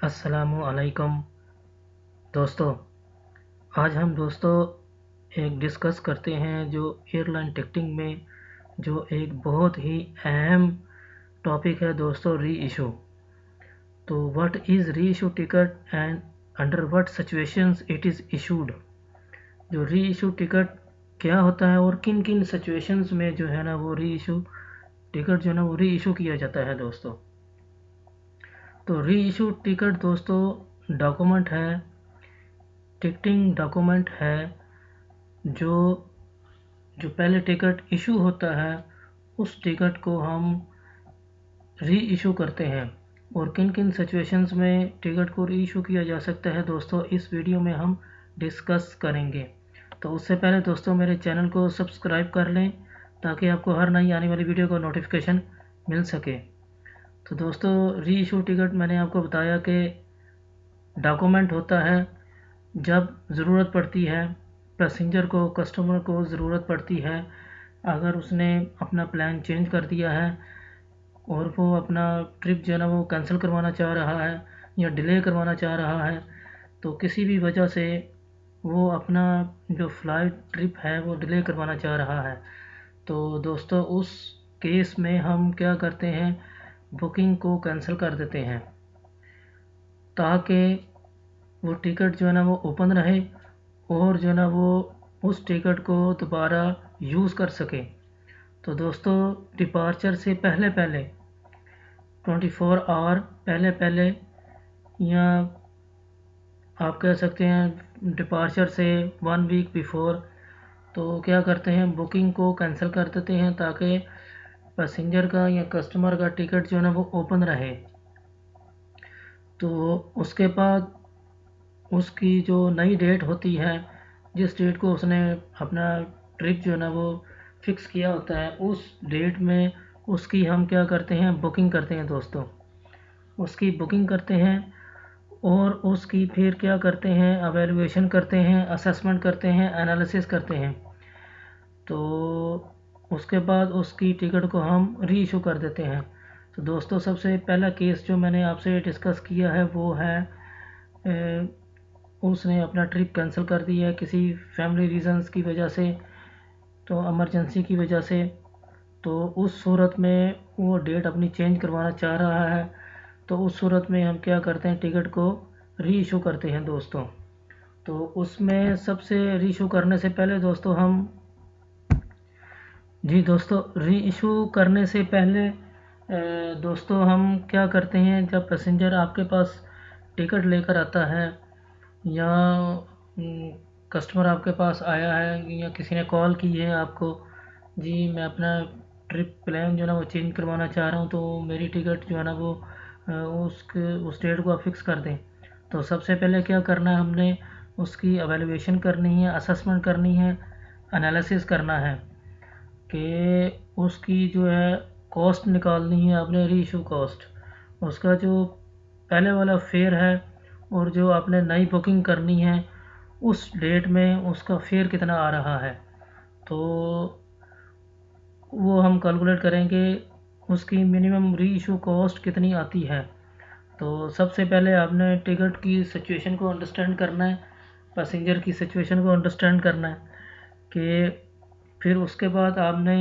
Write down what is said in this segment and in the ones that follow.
अस्सलामुअलैकुम दोस्तों। आज हम दोस्तों एक डिस्कस करते हैं जो एयरलाइन टिकटिंग में जो एक बहुत ही अहम टॉपिक है दोस्तों, री इशू। तो व्हाट इज़ री issue ticket and under what situations it is issued. जो री इशू टिकट क्या होता है और किन किन सिचुएशंस में जो है ना वो री इशू टिकट जो है ना वो री इशू किया जाता है दोस्तों। तो री इशू टिकट दोस्तों डॉक्यूमेंट है, टिकटिंग डॉक्यूमेंट है जो जो पहले टिकट इशू होता है उस टिकट को हम री इशू करते हैं। और किन किन सिचुएशंस में टिकट को री इशू किया जा सकता है दोस्तों, इस वीडियो में हम डिस्कस करेंगे। तो उससे पहले दोस्तों मेरे चैनल को सब्सक्राइब कर लें ताकि आपको हर नई आने वाली वीडियो का नोटिफिकेशन मिल सके। तो दोस्तों री इशू टिकट मैंने आपको बताया कि डॉक्यूमेंट होता है जब ज़रूरत पड़ती है पैसेंजर को, कस्टमर को ज़रूरत पड़ती है, अगर उसने अपना प्लान चेंज कर दिया है और वो अपना ट्रिप जो है ना वो कैंसिल करवाना चाह रहा है या डिले करवाना चाह रहा है, तो किसी भी वजह से वो अपना जो फ़्लाइट ट्रिप है वो डिले करवाना चाह रहा है, तो दोस्तों उस केस में हम क्या करते हैं, बुकिंग को कैंसिल कर देते हैं ताकि वो टिकट जो है ना वो ओपन रहे और जो है ना वो उस टिकट को दोबारा यूज़ कर सके। तो दोस्तों डिपार्चर से पहले पहले 24 आवर पहले पहले या आप कह सकते हैं डिपार्चर से 1 वीक बिफोर, तो क्या करते हैं बुकिंग को कैंसिल कर देते हैं ताकि पैसेंजर का या कस्टमर का टिकट जो है ना वो ओपन रहे। तो उसके बाद उसकी जो नई डेट होती है, जिस डेट को उसने अपना ट्रिप जो है ना वो फिक्स किया होता है, उस डेट में उसकी हम क्या करते हैं बुकिंग करते हैं दोस्तों। उसकी बुकिंग करते हैं और उसकी फिर क्या करते हैं एवेलुएशन करते हैं, असेसमेंट करते हैं, एनालिसिस करते हैं। तो उसके बाद उसकी टिकट को हम री इशू कर देते हैं। तो दोस्तों सबसे पहला केस जो मैंने आपसे डिस्कस किया है वो है उसने अपना ट्रिप कैंसिल कर दिया है किसी फैमिली रीज़न्स की वजह से, तो इमरजेंसी की वजह से। तो उस सूरत में वो डेट अपनी चेंज करवाना चाह रहा है, तो उस सूरत में हम क्या करते हैं टिकट को री इशू करते हैं दोस्तों। तो उसमें सबसे री इशू करने से पहले दोस्तों हम दोस्तों री इशू करने से पहले दोस्तों हम क्या करते हैं, जब पैसेंजर आपके पास टिकट लेकर आता है या कस्टमर आपके पास आया है या किसी ने कॉल की है आपको, जी मैं अपना ट्रिप प्लान जो है ना वो चेंज करवाना चाह रहा हूँ, तो मेरी टिकट जो है ना वो उस डेट को आप फिक्स कर दें। तो सबसे पहले क्या करना है, हमने उसकी एवेलुएशन करनी है, असेसमेंट करनी है, एनालिसिस करना है कि उसकी जो है कॉस्ट निकालनी है आपने, री इशू कॉस्ट, उसका जो पहले वाला फेयर है और जो आपने नई बुकिंग करनी है उस डेट में उसका फेयर कितना आ रहा है, तो वो हम कैलकुलेट करेंगे उसकी मिनिमम री इशू कॉस्ट कितनी आती है। तो सबसे पहले आपने टिकट की सिचुएशन को अंडरस्टैंड करना है, पैसेंजर की सिचुएशन को अंडरस्टैंड करना है कि फिर उसके बाद आपने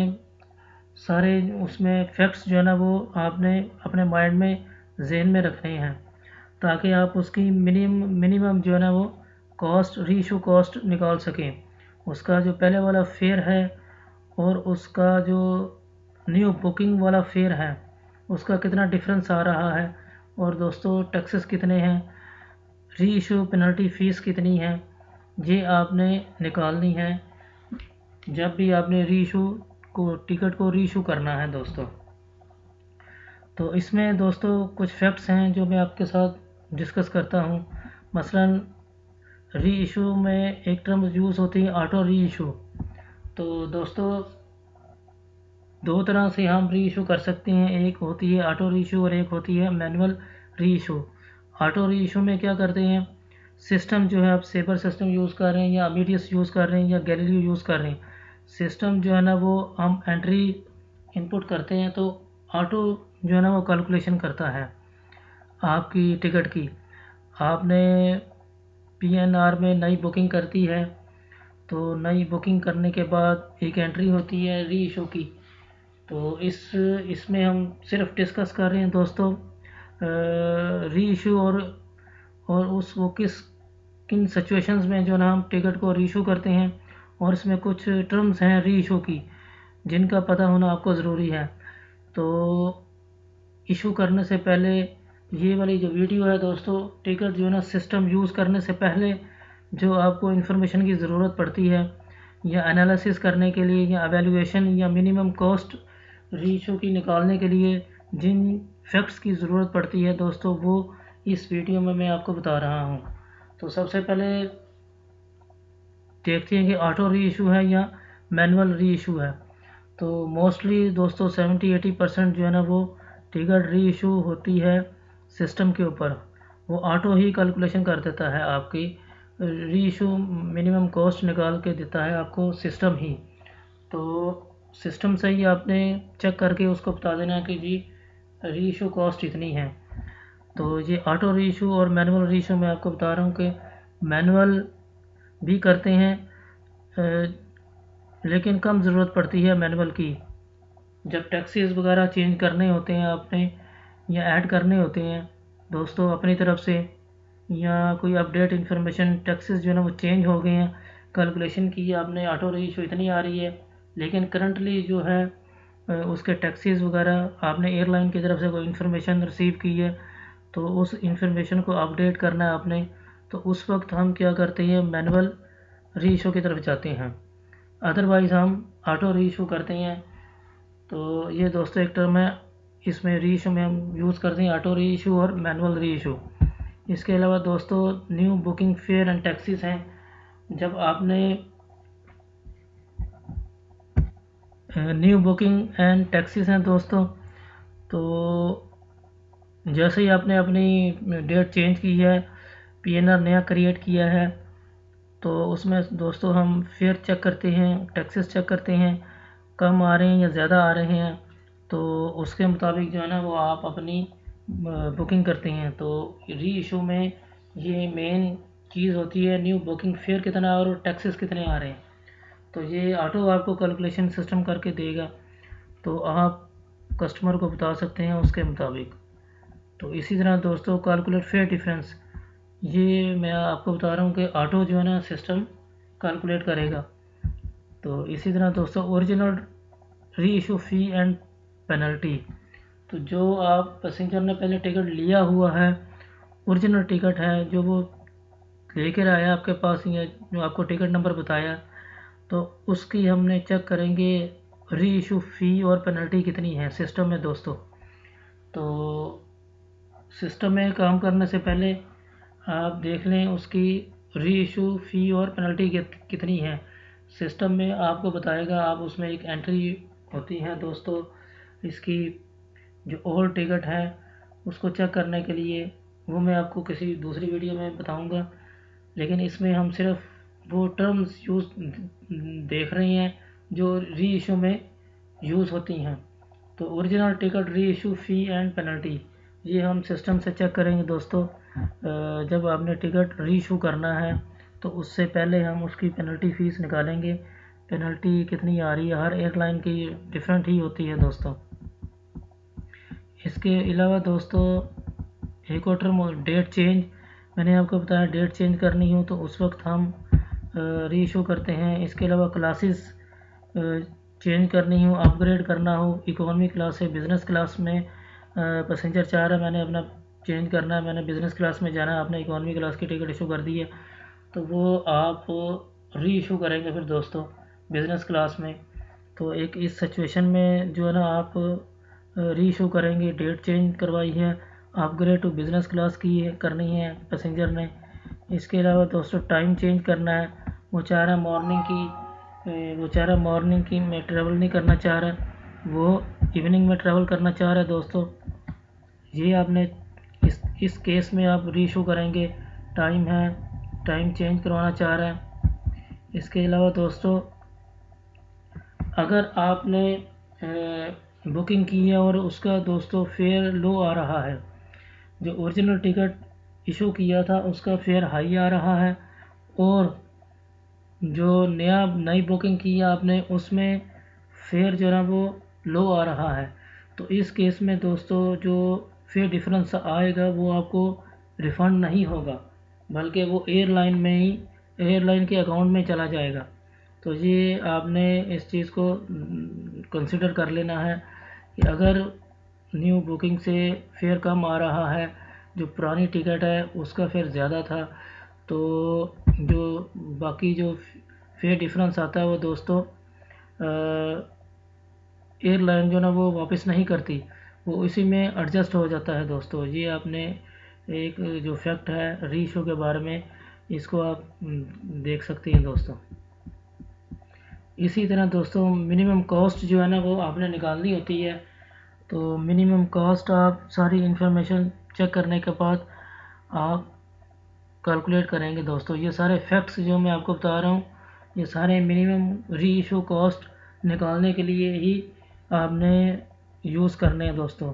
सारे उसमें फैक्ट्स जो है ना वो आपने अपने माइंड में जहन में रखने हैं ताकि आप उसकी मिनिमम जो है ना वो कॉस्ट, री इशू कॉस्ट निकाल सकें। उसका जो पहले वाला फेयर है और उसका जो न्यू बुकिंग वाला फेयर है उसका कितना डिफरेंस आ रहा है, और दोस्तों टैक्सेस कितने हैं, री इशू पेनल्टी फ़ीस कितनी है, ये आपने निकालनी है जब भी आपने री इशू को टिकट को री इशू करना है दोस्तों। तो इसमें दोस्तों कुछ फैक्ट्स हैं जो मैं आपके साथ डिस्कस करता हूँ। मसलन री इशू में एक टर्म यूज़ होती है ऑटो री इशू। तो दोस्तों दो तरह से हम री इशू कर सकते हैं, एक होती है ऑटो री इशू और एक होती है मैनुअल री इशू। ऑटो री इशू में क्या करते हैं, सिस्टम जो है आप सेबर सिस्टम यूज़ कर रहे हैं या अमीडियस यूज़ कर रहे हैं या गैलीलियो यूज़ कर रहे हैं, सिस्टम जो है ना वो हम एंट्री इनपुट करते हैं तो ऑटो जो है ना वो कैलकुलेशन करता है आपकी टिकट की। आपने PNR में नई बुकिंग करती है तो नई बुकिंग करने के बाद एक एंट्री होती है री इशू की। तो इसमें हम सिर्फ डिस्कस कर रहे हैं दोस्तों री इशू और उस वो किन सिचुएशंस में जो ना हम टिकट को री इशू करते हैं, और इसमें कुछ टर्म्स हैं री इशू की जिनका पता होना आपको ज़रूरी है। तो इशू करने से पहले ये वाली जो वीडियो है दोस्तों, टिकट जो है ना सिस्टम यूज़ करने से पहले जो आपको इन्फॉर्मेशन की ज़रूरत पड़ती है या एनालिसिस करने के लिए या एवेल्यूएशन या मिनिमम कॉस्ट री इशू की निकालने के लिए जिन फैक्ट्स की ज़रूरत पड़ती है दोस्तों, वो इस वीडियो में मैं आपको बता रहा हूँ। तो सबसे पहले देखते हैं कि ऑटो री इशू है या मैनुअल री इशू है। तो मोस्टली दोस्तों 70-80% जो है ना वो टिकट री इशू होती है सिस्टम के ऊपर। वो ऑटो ही कैलकुलेशन कर देता है, आपकी री इशू मिनिमम कॉस्ट निकाल के देता है आपको सिस्टम ही। तो सिस्टम से ही आपने चेक करके उसको बता देना कि जी री इशू कॉस्ट इतनी है। तो ये ऑटो री इशू और मैनुअल री इशू मैं आपको बता रहा हूँ कि मैनुअल भी करते हैं लेकिन कम ज़रूरत पड़ती है मैनुअल की। जब टैक्सीज वगैरह चेंज करने होते हैं आपने या ऐड करने होते हैं दोस्तों अपनी तरफ से, या कोई अपडेट इन्फॉर्मेशन टैक्सीज जो है ना वो चेंज हो गए हैं, कैलकुलेशन की आपने ऑटो री इशू इतनी आ रही है, लेकिन करंटली जो है उसके टैक्सीज वगैरह आपने एयरलाइन की तरफ से कोई इन्फॉर्मेशन रिसीव की है तो उस इन्फॉर्मेशन को अपडेट करना है आपने। तो उस वक्त हम क्या करते हैं, मैनुअल री इशू की तरफ जाते हैं, अदरवाइज़ हम ऑटो री इशू करते हैं। तो ये दोस्तों एक टर्म है, इसमें री इशू में हम यूज़ करते हैं ऑटो री इशू और मैनुअल री इशू। इसके अलावा दोस्तों new booking fair and taxis हैं। जब आपने न्यू बुकिंग एंड टैक्सीज हैं दोस्तों, तो जैसे ही आपने अपनी डेट चेंज की है, PNR नया क्रिएट किया है, तो उसमें दोस्तों हम फेयर चेक करते हैं, टैक्सेस चेक करते हैं, कम आ रहे हैं या ज़्यादा आ रहे हैं, तो उसके मुताबिक जो है ना वो आप अपनी बुकिंग करते हैं। तो री इशू में ये मेन चीज़ होती है न्यू बुकिंग फेयर कितना और टैक्सेस कितने आ रहे हैं। तो ये ऑटो आपको कैलकुलेशन सिस्टम करके देगा, तो आप कस्टमर को बता सकते हैं उसके मुताबिक। तो इसी तरह दोस्तों कैलकुलेट फेयर डिफरेंस, ये मैं आपको बता रहा हूँ कि ऑटो जो है ना सिस्टम कैलकुलेट करेगा। तो इसी तरह दोस्तों ओरिजिनल री इशू फ़ी एंड पेनल्टी, तो जो आप पैसेंजर ने पहले टिकट लिया हुआ है, ओरिजिनल टिकट है जो वो लेकर आया आपके पास या जो आपको टिकट नंबर बताया, तो उसकी हमने चेक करेंगे री इशू फ़ी और पेनल्टी कितनी है सिस्टम में दोस्तों। तो सिस्टम में काम करने से पहले आप देख लें उसकी री इशू फ़ी और पेनल्टी कितनी है। सिस्टम में आपको बताएगा, आप उसमें एक एंट्री होती है दोस्तों इसकी, जो ओल्ड टिकट है उसको चेक करने के लिए, वो मैं आपको किसी दूसरी वीडियो में बताऊंगा। लेकिन इसमें हम सिर्फ वो टर्म्स यूज़ देख रहे हैं जो री इशू में यूज़ होती हैं। तो ओरिजिनल टिकट री इशू फ़ी एंड पेनल्टी ये हम सिस्टम से चेक करेंगे दोस्तों। जब आपने टिकट री इशू करना है तो उससे पहले हम उसकी पेनल्टी फ़ीस निकालेंगे। पेनल्टी कितनी आ रही है, हर एयरलाइन की डिफरेंट ही होती है दोस्तों। इसके अलावा दोस्तों एक और टर्म डेट चेंज, मैंने आपको बताया डेट चेंज करनी हो तो उस वक्त हम री इशू करते हैं। इसके अलावा क्लासेस चेंज करनी हो, अपग्रेड करना हो, इकोनॉमी क्लास से बिज़नेस क्लास में पैसेंजर चाह रहा है मैंने अपना चेंज करना है, मैंने बिज़नेस क्लास में जाना है, आपने इकोनॉमी क्लास की टिकट इशू कर दी है, तो वो आप री इशू करेंगे फिर दोस्तों बिज़नेस क्लास में। तो एक इस सिचुएशन में जो है ना आप री इशू करेंगे, डेट चेंज करवाई है, अपग्रेड टू बिज़नेस क्लास की है करनी है पैसेंजर ने। इसके अलावा दोस्तों टाइम चेंज करना है, वो चाह रहा है मॉर्निंग की में ट्रैवल नहीं करना चाह रहा है, वो इवनिंग में ट्रैवल करना चाह रहा है दोस्तों। ये आपने इस केस में आप री इशू करेंगे, टाइम चेंज करवाना चाह रहा है। इसके अलावा दोस्तों अगर आपने बुकिंग की है और उसका दोस्तों फेयर लो आ रहा है, जो ओरिजिनल टिकट इशू किया था उसका फेयर हाई आ रहा है, और जो नई बुकिंग की है आपने उसमें फेयर जो है ना वो लो आ रहा है। तो इस केस में दोस्तों जो फेयर डिफरेंस आएगा वो आपको रिफ़ंड नहीं होगा, बल्कि वो एयरलाइन के अकाउंट में चला जाएगा। तो ये आपने इस चीज़ को कंसिडर कर लेना है कि अगर न्यू बुकिंग से फेयर कम आ रहा है, जो पुरानी टिकट है उसका फेयर ज़्यादा था, तो जो बाकी जो फेयर डिफरेंस आता है वो दोस्तों एयरलाइन जो ना वो वापस नहीं करती, वो इसी में एडजस्ट हो जाता है दोस्तों। ये आपने एक जो फैक्ट है री इशू के बारे में, इसको आप देख सकते हैं दोस्तों। इसी तरह दोस्तों मिनिमम कॉस्ट जो है ना वो आपने निकालनी होती है। तो मिनिमम कॉस्ट आप सारी इन्फॉर्मेशन चेक करने के बाद आप कैलकुलेट करेंगे दोस्तों। ये सारे फैक्ट्स जो मैं आपको बता रहा हूँ, ये सारे मिनिमम री इशू कॉस्ट निकालने के लिए ही आपने यूज़ करने हैं दोस्तों।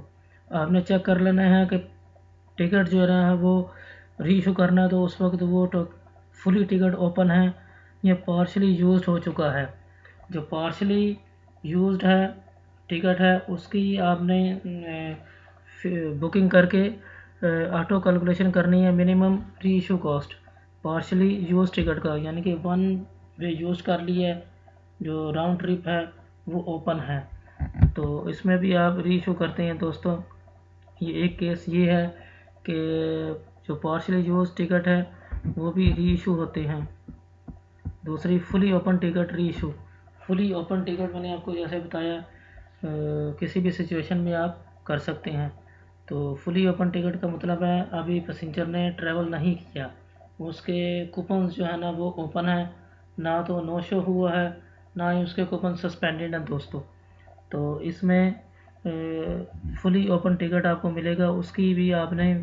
आपने चेक कर लेना है कि टिकट जो है वो री इशू करना है, तो उस वक्त वो तो फुली टिकट ओपन है या पार्शली यूज्ड हो चुका है। जो पार्शली यूज्ड है टिकट है उसकी आपने बुकिंग करके ऑटो कैलकुलेशन करनी है मिनिमम री issue cost partially use ticket का, यानी कि वन वे यूज कर लिया है, जो राउंड ट्रिप है वो ओपन है, तो इसमें भी आप री इशू करते हैं दोस्तों। ये एक केस ये है कि जो पार्शली यूज टिकट है वो भी री इशू होते हैं। दूसरी फुली ओपन टिकट री इशू। फुली ओपन टिकट मैंने आपको जैसे बताया किसी भी सिचुएशन में आप कर सकते हैं। तो फुली ओपन टिकट का मतलब है अभी पैसेंजर ने ट्रैवल नहीं किया, उसके कूपन्स जो है ना वो ओपन है, ना तो नो शो हुआ है ना ही उसके कूपन सस्पेंडेड हैं दोस्तों। तो इसमें फुली ओपन टिकट आपको मिलेगा, उसकी भी आपने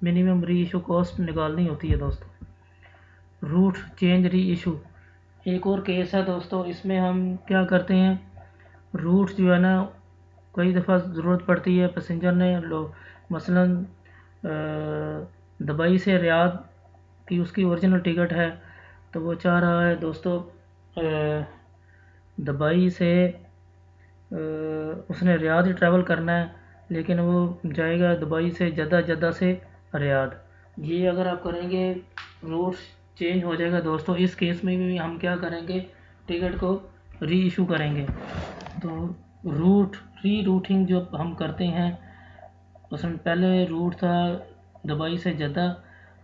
मिनिमम री इशू कॉस्ट निकालनी होती है दोस्तों। रूट चेंज री इशू एक और केस है दोस्तों। इसमें हम क्या करते हैं, रूट जो है ना कई दफ़ा ज़रूरत पड़ती है पैसेंजर ने मसलन दुबई से रियाद की उसकी ओरिजिनल टिकट है, तो वो चाह रहा है दोस्तों दुबई से उसने रियाद ही ट्रैवल करना है, लेकिन वो जाएगा दुबई से जद्दा, जद्दा से रियाद। ये अगर आप करेंगे रूट चेंज हो जाएगा दोस्तों। इस केस में भी हम क्या करेंगे, टिकट को री इशू करेंगे। तो री रूटिंग जो हम करते हैं, उसमें पहले रूट था दुबई से जद्दा,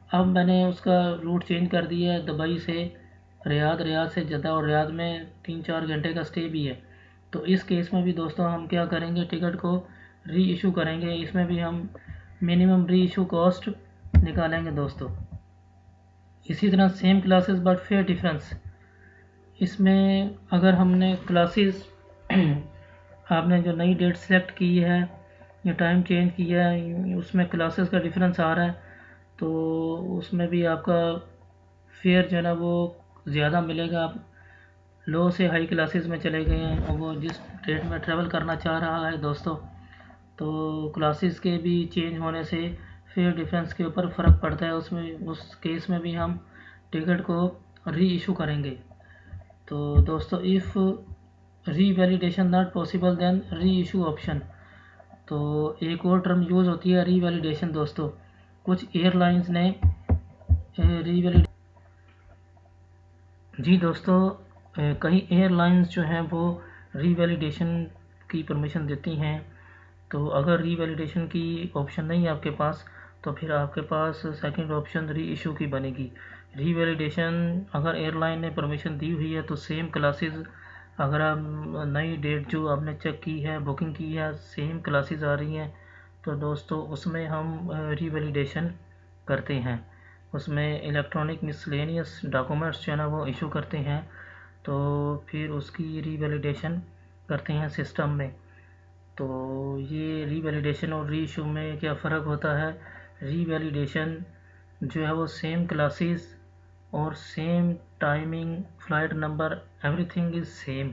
अब मैंने उसका रूट चेंज कर दिया है दुबई से रियाद, रियाद से जद्दा, और रियाद में 3-4 घंटे का स्टे भी है। तो इस केस में भी दोस्तों हम क्या करेंगे, टिकट को री इशू करेंगे। इसमें भी हम मिनिमम री इशू कॉस्ट निकालेंगे दोस्तों। इसी तरह same classes but fair difference. इसमें अगर हमने क्लासेस आपने जो नई डेट सेलेक्ट की है या टाइम चेंज किया है, उसमें क्लासेस का डिफरेंस आ रहा है, तो उसमें भी आपका फेयर जो है ना वो ज़्यादा मिलेगा। आप लो से हाई क्लासेस में चले गए हैं और वो जिस डेट में ट्रैवल करना चाह रहा है दोस्तों, तो क्लासेस के भी चेंज होने से फेयर डिफरेंस के ऊपर फ़र्क पड़ता है। उसमें उस केस में भी हम टिकट को री इशू करेंगे। तो दोस्तों इफ़ री वैलिडेशन नॉट पॉसिबल देन री इशू ऑप्शन। तो एक और टर्म यूज़ होती है री वैलिडेशन दोस्तों। कुछ एयरलाइंस ने री वैलिड जी दोस्तों, कई एयरलाइंस जो हैं वो री वैलिडेशन की परमिशन देती हैं। तो अगर री वैलिडेशन की ऑप्शन नहीं है आपके पास, तो फिर आपके पास सेकंड ऑप्शन री इशू की बनेगी। री वैलिडेशन अगर एयरलाइन ने परमिशन दी हुई है तो सेम क्लासेस, अगर आप नई डेट जो आपने चेक की है, बुकिंग की है, सेम क्लासेस आ रही हैं, तो दोस्तों उसमें हम री वैलिडेशन करते हैं। उसमें इलेक्ट्रॉनिक मिसलेनियस डॉक्यूमेंट्स जो है ना वो इशू करते हैं, तो फिर उसकी री वैलिडेशन करते हैं सिस्टम में। तो ये री वैलिडेशन और री इशू में क्या फ़र्क होता है, री वैलिडेशन जो है वो सेम क्लासेस और same timing, flight number, everything is same.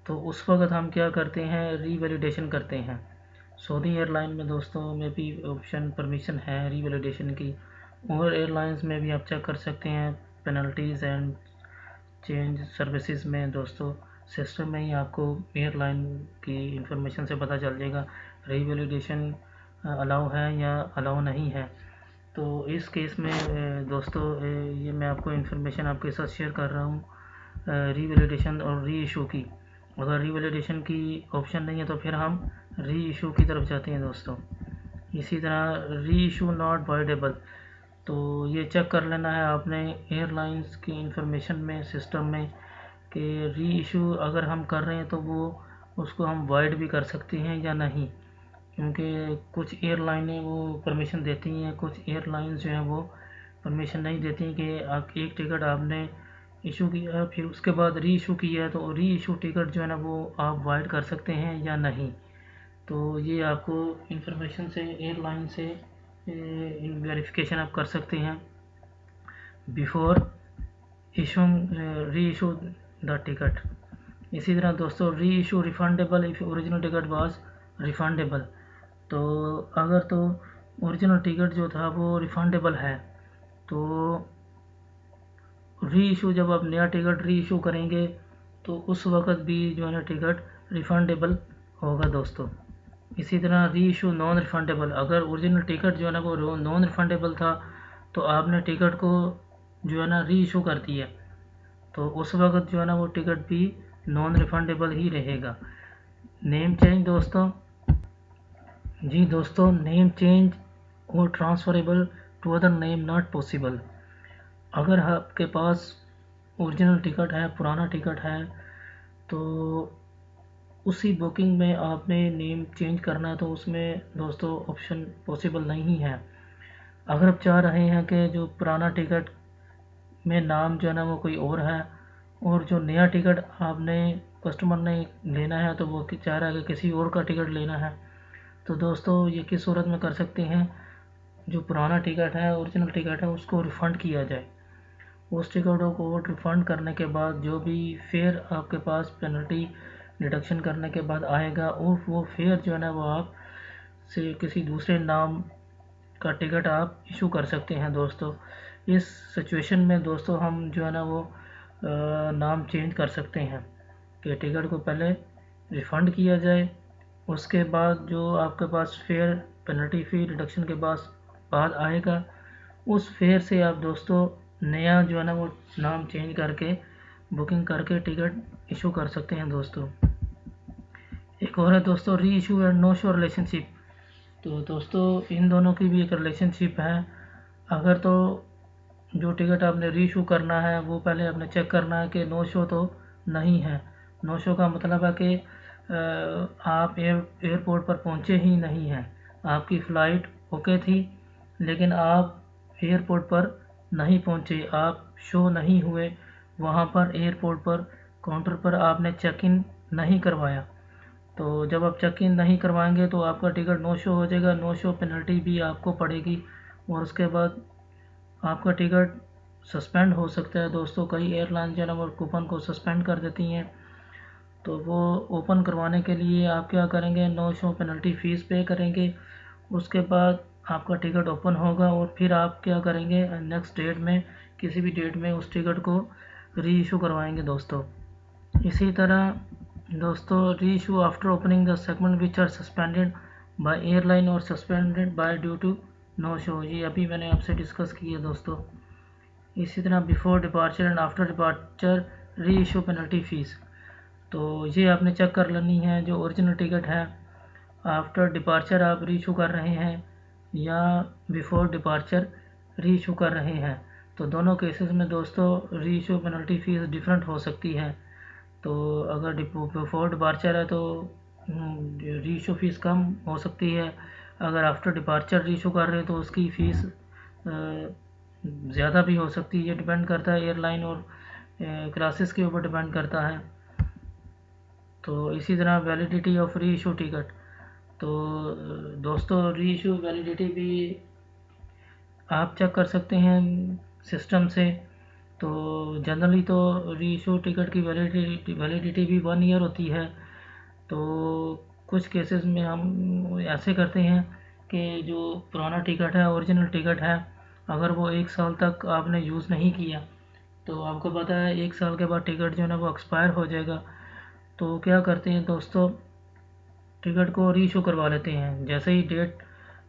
तो उस वक्त हम क्या करते हैं, री वैलिडेशन करते हैं। सऊदी एयरलाइन में दोस्तों में भी ऑप्शन परमिशन है री वैलिडेशन की, और एयरलाइंस में भी आप चेक कर सकते हैं पेनल्टीज़ एंड चेंज सर्विसेज में दोस्तों। सिस्टम में ही आपको एयरलाइन की इंफॉर्मेशन से पता चल जाएगा रीवैलिडेशन अलाउ है या अलाउ नहीं है। तो इस केस में दोस्तों ये मैं आपको इन्फॉर्मेशन आपके साथ शेयर कर रहा हूँ रीवैलिडेशन और री इशू की। अगर रीवैलिडेशन की ऑप्शन नहीं है तो फिर हम री इशू की तरफ जाते हैं दोस्तों। इसी तरह री इशू नॉट वॉइडेबल, तो ये चेक कर लेना है आपने एयरलाइंस की इंफॉर्मेशन में सिस्टम में कि री इशू अगर हम कर रहे हैं तो वो उसको हम वॉइड भी कर सकते हैं या नहीं, क्योंकि कुछ एयरलाइनें वो परमिशन देती हैं, कुछ एयरलाइंस जो हैं वो परमिशन नहीं देती हैं कि आप एक टिकट आपने इशू किया फिर उसके बाद री इशू किया है तो री इशू टिकट जो है ना वो आप वॉइड कर सकते हैं या नहीं। तो ये आपको इंफॉर्मेशन से एयरलाइन से वेरिफिकेशन आप कर सकते हैं बिफोर इशू री इशू द टिकट। इसी तरह दोस्तों री issue refundable if original ticket was refundable, तो अगर तो ओरिजिनल टिकट जो था वो रिफंडेबल है तो री इशू जब आप नया टिकट री इशू करेंगे तो उस वक़्त भी जो है ना टिकट रिफंडेबल होगा दोस्तों। इसी तरह री इशू नॉन रिफंडेबल, अगर ओरिजिनल टिकट जो है ना वो नॉन रिफंडेबल था तो आपने टिकट को जो है ना री इशू कर दिया तो उस वक़्त जो है ना वो टिकट भी नॉन रिफंडेबल ही रहेगा। नेम चेंज दोस्तों, जी दोस्तों, नेम चेंज और transferable to other name not possible. अगर आपके पास ओरिजिनल टिकट है, पुराना टिकट है, तो उसी बुकिंग में आपने नेम चेंज करना है तो उसमें दोस्तों ऑप्शन पॉसिबल नहीं है। अगर आप चाह रहे हैं कि जो पुराना टिकट में नाम जो है ना वो कोई और है और जो नया टिकट आपने कस्टमर ने लेना है तो वो चाह रहा है कि किसी और का टिकट लेना है, तो दोस्तों ये किस सूरत में कर सकते हैं, जो पुराना टिकट है ओरिजिनल टिकट है उसको रिफ़ंड किया जाए। उस टिकटों को रिफ़ंड करने के बाद जो भी फेयर आपके पास पेनल्टी डिडक्शन करने के बाद आएगा और वो फेयर जो है ना वो आप से किसी दूसरे नाम का टिकट आप इशू कर सकते हैं दोस्तों। इस सिचुएशन में दोस्तों हम जो है ना वो नाम चेंज कर सकते हैं कि टिकट को पहले रिफ़ंड किया जाए, उसके बाद जो आपके पास फेयर पेनल्टी फ़ी रिडक्शन के बाद आएगा उस फेयर से आप दोस्तों नया जो है ना वो नाम चेंज करके बुकिंग करके टिकट इशू कर सकते हैं दोस्तों। एक और है दोस्तों री issue and no show relationship, तो दोस्तों इन दोनों की भी एक रिलेशनशिप है। अगर तो जो टिकट आपने री इशू करना है वो पहले आपने चेक करना है कि नो शो तो नहीं है। नो शो का मतलब है कि आप एयरपोर्ट पर पहुंचे ही नहीं हैं, आपकी फ़्लाइट ओके थी लेकिन आप एयरपोर्ट पर नहीं पहुंचे, आप शो नहीं हुए वहां पर एयरपोर्ट पर काउंटर पर आपने चेक इन नहीं करवाया। तो जब आप चेक इन नहीं करवाएंगे तो आपका टिकट नो शो हो जाएगा, नो शो पेनल्टी भी आपको पड़ेगी और उसके बाद आपका टिकट सस्पेंड हो सकता है दोस्तों। कई एयरलाइन जो है ना वो कूपन को सस्पेंड कर देती हैं, तो वो ओपन करवाने के लिए आप क्या करेंगे, नो शो पेनल्टी फ़ीस पे करेंगे, उसके बाद आपका टिकट ओपन होगा और फिर आप क्या करेंगे नेक्स्ट डेट में किसी भी डेट में उस टिकट को री इशू करवाएंगे दोस्तों। इसी तरह दोस्तों री issue after opening the segment which are suspended by airline और suspended by due to no show, ये अभी मैंने आपसे डिस्कस किया दोस्तों। इसी तरह before departure and after departure reissue penalty fees, तो ये आपने चेक कर लेनी है जो ओरिजिनल टिकट है आफ्टर डिपार्चर आप री इशू कर रहे हैं या बिफोर डिपार्चर री इशू कर रहे हैं, तो दोनों केसेस में दोस्तों री इशू पेनल्टी फ़ीस डिफरेंट हो सकती है। तो अगर बिफोर डिपार्चर है तो री इशू फ़ीस कम हो सकती है, अगर आफ्टर डिपार्चर री इशू कर रहे हैं तो उसकी फ़ीस ज़्यादा भी हो सकती है। ये डिपेंड करता है एयरलाइन और क्लासेस के ऊपर डिपेंड करता है। तो इसी तरह वैलिडिटी ऑफ री इशू टिकट, तो दोस्तों री इशू वैलिडिटी भी आप चेक कर सकते हैं सिस्टम से। तो जनरली तो री इशू टिकट की वैलिडिटी भी 1 ईयर होती है, तो कुछ केसेस में हम ऐसे करते हैं कि जो पुराना टिकट है ओरिजिनल टिकट है अगर वो 1 साल तक आपने यूज़ नहीं किया तो आपको पता है 1 साल के बाद टिकट जो है ना वो एक्सपायर हो जाएगा। तो क्या करते हैं दोस्तों, टिकट को री इशू करवा लेते हैं। जैसे ही डेट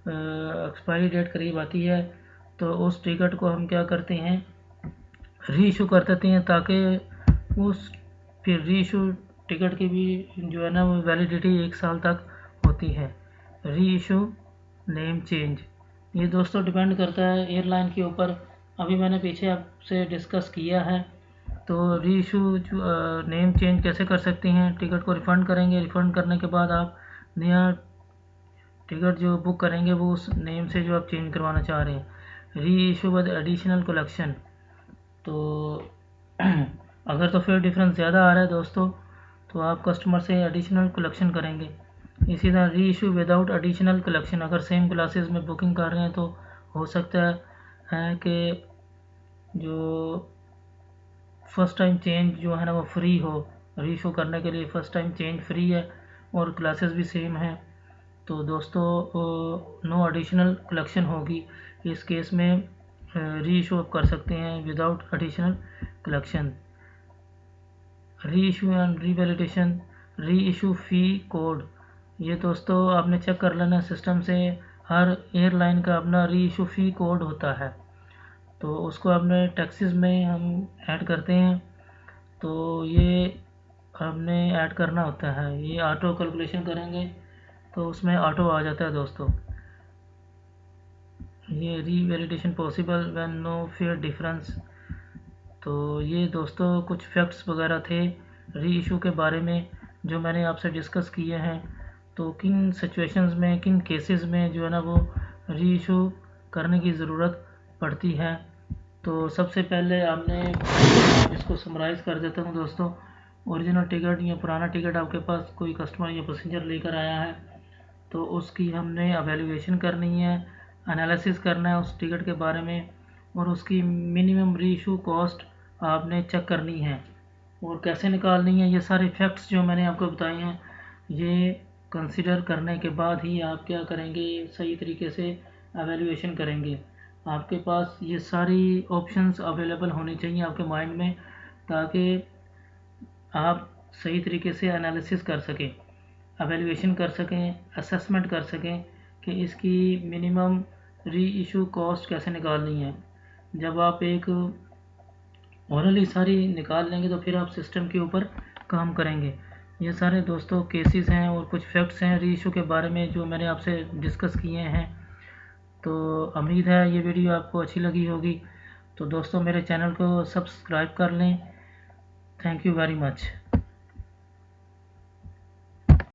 एक्सपायरी डेट करीब आती है तो उस टिकट को हम क्या करते हैं, री इशू कर देते हैं, ताकि उस फिर री इशू टिकट की भी जो है ना वो वैलिडिटी 1 साल तक होती है। री इशू नेम चेंज, ये दोस्तों डिपेंड करता है एयरलाइन के ऊपर। अभी मैंने पीछे आपसे डिस्कस किया है। तो री इशू नेम चेंज कैसे कर सकते हैं, टिकट को रिफ़ंड करेंगे, रिफ़ंड करने के बाद आप नया टिकट जो बुक करेंगे वो उस नेम से जो आप चेंज करवाना चाह रहे हैं। री इशू विद एडिशनल कलेक्शन, तो अगर तो फिर डिफरेंस ज़्यादा आ रहा है दोस्तों तो आप कस्टमर से एडिशनल कलेक्शन करेंगे। इसी तरह री इशू विदाउट एडिशनल कलेक्शन, अगर सेम क्लासेस में बुकिंग कर रहे हैं तो हो सकता है कि जो फर्स्ट टाइम चेंज जो है ना वो फ्री हो। री इशू करने के लिए फ़र्स्ट टाइम चेंज फ्री है और क्लासेस भी सेम है। तो दोस्तों नो एडिशनल कलेक्शन होगी। इस केस में री इशू आप कर सकते हैं विदाउट एडिशनल कलेक्शन। री इशू एंड रीवैलिडेशन, री इशू फ़ी कोड, ये दोस्तों आपने चेक कर लेना सिस्टम से। हर एयरलाइन का अपना री इशू फ़ी कोड होता है, तो उसको अपने टैक्सीज में हम ऐड करते हैं। तो ये हमने ऐड करना होता है, ये ऑटो कैलकुलेशन करेंगे तो उसमें ऑटो आ जाता है दोस्तों। ये revalidation possible when no fare difference. तो ये दोस्तों कुछ फैक्ट्स वगैरह थे री इशू के बारे में जो मैंने आपसे डिस्कस किए हैं। तो किन सिचुएशंस में, किन केसेस में जो है ना वो री इशू करने की ज़रूरत पड़ती है। तो सबसे पहले आपने, इसको समराइज़ कर देता हूँ दोस्तों। ओरिजिनल टिकट या पुराना टिकट आपके पास कोई कस्टमर या पैसेंजर लेकर आया है तो उसकी हमने एवेल्यूएशन करनी है, एनालिसिस करना है उस टिकट के बारे में, और उसकी मिनिमम री इशू कॉस्ट आपने चेक करनी है। और कैसे निकालनी है, ये सारे फैक्ट्स जो मैंने आपको बताए हैं ये कंसिडर करने के बाद ही आप क्या करेंगे, सही तरीके से एवेल्यूएशन करेंगे। आपके पास ये सारी ऑप्शंस अवेलेबल होनी चाहिए आपके माइंड में, ताकि आप सही तरीके से एनालिसिस कर सकें, एवेल्यूएशन कर सकें, असेसमेंट कर सकें कि इसकी मिनिमम री इशू कॉस्ट कैसे निकालनी है। जब आप एक ओरली सारी निकाल लेंगे तो फिर आप सिस्टम के ऊपर काम करेंगे। ये सारे दोस्तों केसेस हैं और कुछ फैक्ट्स हैं री इशू के बारे में जो मैंने आपसे डिस्कस किए हैं। तो उम्मीद है ये वीडियो आपको अच्छी लगी होगी। तो दोस्तों मेरे चैनल को सब्सक्राइब कर लें। Thank you very much.